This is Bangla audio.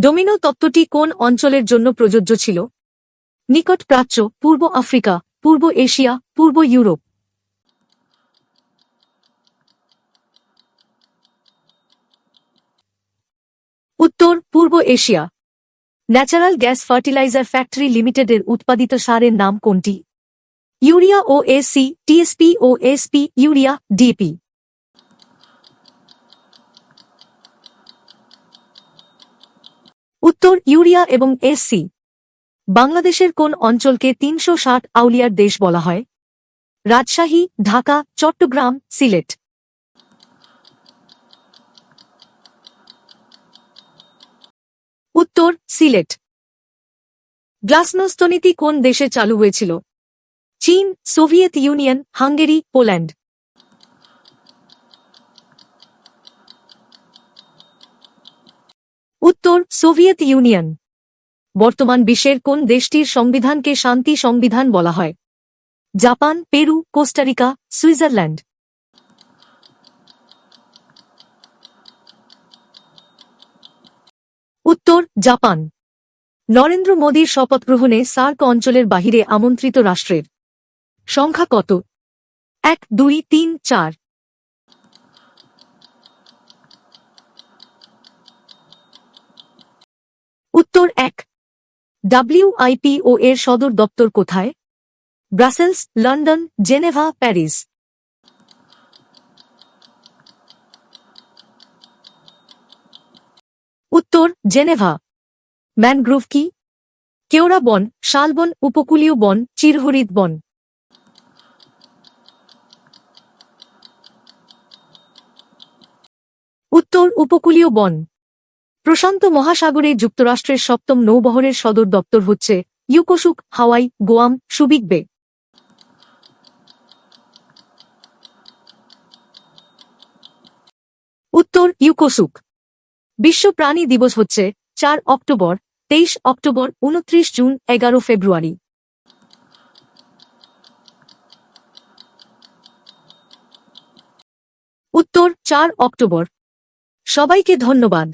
ডোমিনো তত্ত্বটি কোন অঞ্চলের জন্য প্রযোজ্য ছিল? নিকট প্রাচ্য, পূর্ব আফ্রিকা, পূর্ব এশিয়া, পূর্ব ইউরোপ। উত্তর পূর্ব Asia. Natural gas fertiliser factory লিমিটেডের উৎপাদিত সারের নাম কোনটি? ইউরিয়া ও এসি, টিএসপি ও এসপি, ইউরিয়া, ডিএপি। উত্তর ইউরিয়া এবং এসসি। বাংলাদেশের কোন অঞ্চলকে ৩৬০ আউলিয়ার দেশ বলা হয়? রাজশাহী, ঢাকা, চট্টগ্রাম, সিলেট। উত্তর সিলেট। গ্লাসনোস্ত নীতি কোন দেশে চালু হয়েছিল? চীন, সোভিয়েত ইউনিয়ন, হাঙ্গেরি, পোল্যান্ড। উত্তর সোভিয়েত ইউনিয়ন। বর্তমান বিশ্বের কোন দেশটির সংবিধানকে শান্তি সংবিধান বলা হয়? Japan, Peru, Costa Rica, Switzerland. উত্তর জাপান। নরেন্দ্র মোদীর শপথ গ্রহণে সার্ক অঞ্চলের বাহিরে আমন্ত্রিত রাষ্ট্রের সংখ্যা কত? ১, ২, ৩, ৪। উত্তর ১। ডাব্লিউআইপিও এর সদর দপ্তর কোথায়? Brussels, London, Geneva, Paris. উত্তর জেনেভা। ম্যানগ্রোভ কি? কেওড়া বন, শালবন, উপকূলীয় বন, চিরহরিৎ বন। উত্তর উপকূলীয় বন। প্রশান্ত মহাসাগরে যুক্তরাষ্ট্রের ৭ম নৌবহরের সদর দপ্তর হচ্ছে ইউকোসুক, হাওয়াই, গোয়াম, সুবিক বে। উত্তর ইউকোসুক। বিশ্ব প্রাণী দিবস হচ্ছে ৪ অক্টোবর, ২৩ অক্টোবর, ২৯ জুন, ১১ ফেব্রুয়ারি। উত্তর ৪ অক্টোবর। সবাইকে ধন্যবাদ।